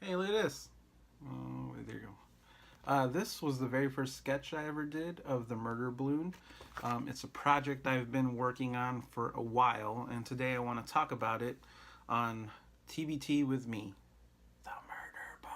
Hey, look at this. Oh, wait, there you go. This was the very first sketch I ever did of the murder balloon. It's a project I've been working on for a while, and today I want to talk about it on TBT with me. The murder balloon.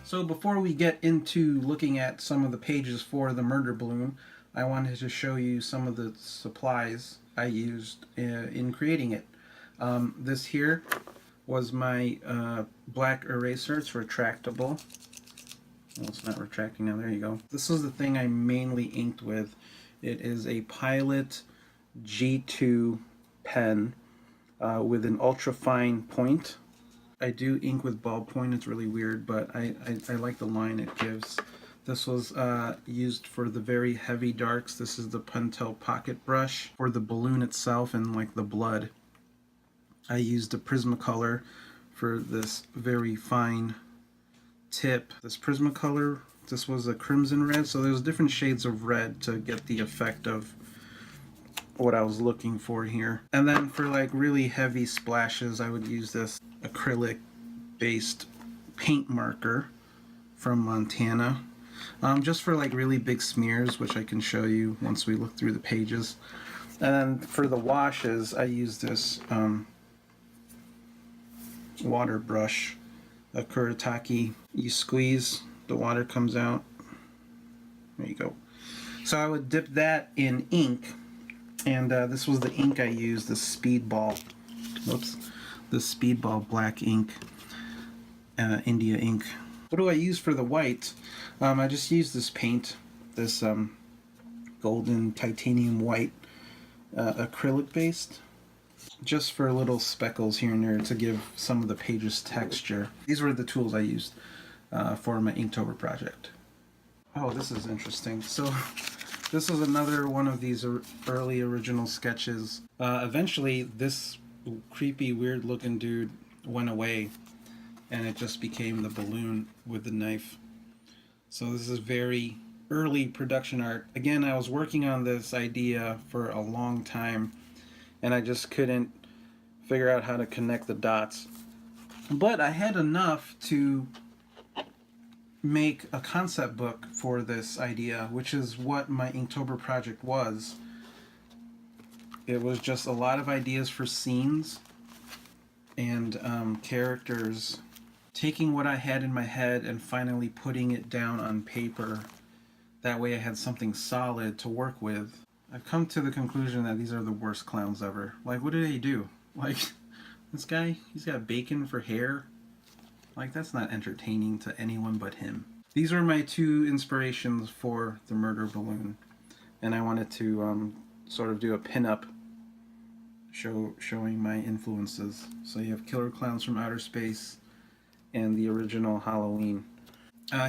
So before we get into looking at some of the pages for the murder balloon, I wanted to show you some of the supplies I used in creating it. This here was my black eraser. It's retractable. Well, it's not retracting now. There you go. This is the thing I mainly inked with. It is a Pilot G2 pen with an ultra fine point. I do ink with ballpoint. It's really weird, but I like the line it gives. This was used for the very heavy darks. This is the Pentel pocket brush. For the balloon itself and like the blood, I used a Prismacolor for this very fine tip. This Prismacolor, this was a crimson red, so there's different shades of red to get the effect of what I was looking for here. And then for like really heavy splashes, I would use this acrylic based paint marker from Montana, just for like really big smears, which I can show you once we look through the pages. And then for the washes, I use this water brush, a Kuretake. You squeeze, the water comes out. There you go. So I would dip that in ink, and this was the ink I used, the Speedball. Whoops. The Speedball black ink, India ink. What do I use for the white? I just use this paint, this golden titanium white, acrylic based, just for little speckles here and there to give some of the pages texture. These were the tools I used for my Inktober project. Oh, this is interesting. So this is another one of these early original sketches. Eventually this creepy, weird looking dude went away, and it just became the balloon with the knife. So this is very early production art. Again, I was working on this idea for a long time, and I just couldn't figure out how to connect the dots. But I had enough to make a concept book for this idea, which is what my Inktober project was. It was just a lot of ideas for scenes and characters, taking what I had in my head and finally putting it down on paper. That way I had something solid to work with. I've come to the conclusion that these are the worst clowns ever. Like, what did they do? Like, this guy, he's got bacon for hair. Like, that's not entertaining to anyone but him. These are my two inspirations for the murder balloon, and I wanted to sort of do a pin-up showing my influences. So you have Killer Clowns from Outer Space and the original Halloween.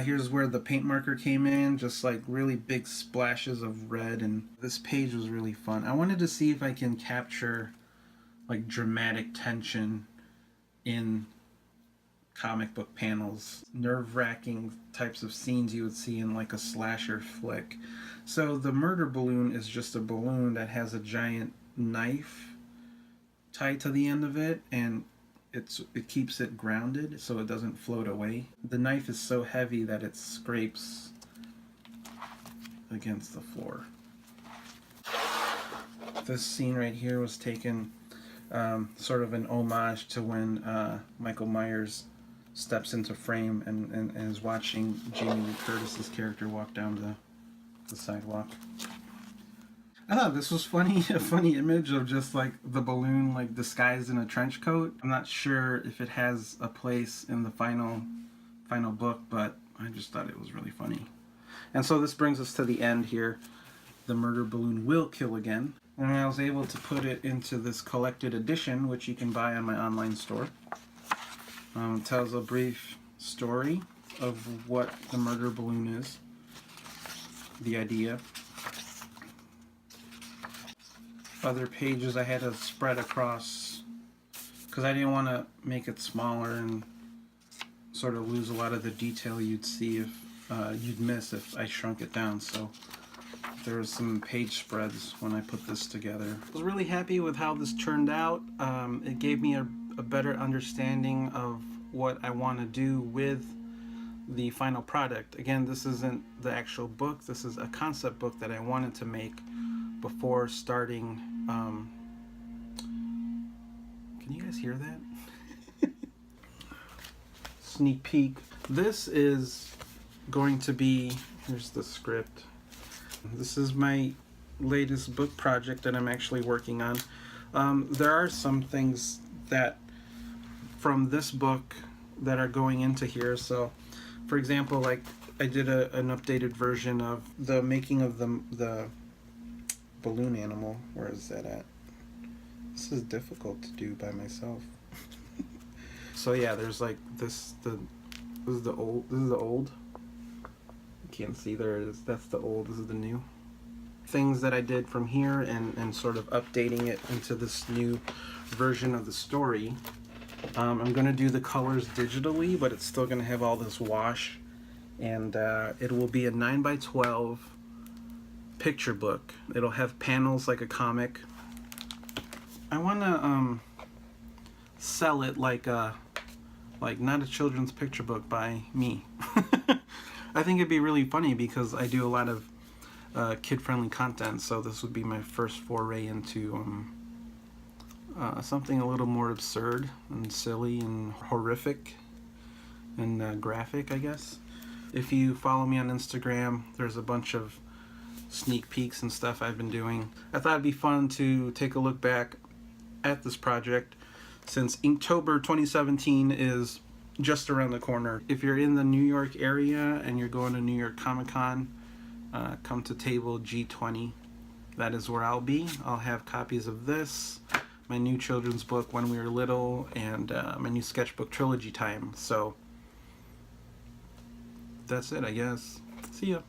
Here's where the paint marker came in, just like really big splashes of red, and this page was really fun. I wanted to see if I can capture like dramatic tension in comic book panels, nerve-wracking types of scenes you would see in like a slasher flick. So the murder balloon is just a balloon that has a giant knife tied to the end of it, and it keeps it grounded so it doesn't float away. The knife is so heavy that it scrapes against the floor. This scene right here was taken sort of an homage to when Michael Myers steps into frame and is watching Jamie Lee Curtis's character walk down the sidewalk. I thought this was funny, a funny image of just like the balloon like disguised in a trench coat. I'm not sure if it has a place in the final book, but I just thought it was really funny. And so this brings us to the end here. The murder balloon will kill again. And I was able to put it into this collected edition, which you can buy on my online store. It tells a brief story of what the murder balloon is, the idea. Other pages I had to spread across because I didn't want to make it smaller and sort of lose a lot of the detail you'd see if you'd miss if I shrunk it down. So there was some page spreads when I put this together. I was really happy with how this turned out. It gave me a better understanding of what I want to do with the final product. Again, this isn't the actual book. This is a concept book that I wanted to make before starting. Can you guys hear that? Sneak peek. This is going to be, here's the script. This is my latest book project that I'm actually working on. There are some things that from this book that are going into here. So for example, like I did an updated version of the making of the balloon animal. Where is that at? This is difficult to do by myself. So yeah, there's like this is the old. You can't see, there it is. That's the old, this is the new. Things that I did from here and sort of updating it into this new version of the story. I'm going to do the colors digitally, but it's still going to have all this wash. And it will be a 9x12 picture book. It'll have panels like a comic. I want to sell it like not a children's picture book by me. I think it'd be really funny because I do a lot of kid-friendly content, so this would be my first foray into something a little more absurd and silly and horrific and graphic, I guess. If you follow me on Instagram, there's a bunch of sneak peeks and stuff I've been doing. I thought it'd be fun to take a look back at this project since Inktober 2017 is just around the corner. If you're in the New York area and you're going to New York Comic Con, come to table G20. That is where I'll be. I'll have copies of this, my new children's book When We Were Little, and my new sketchbook Trilogy Time. So that's it, I guess. See ya.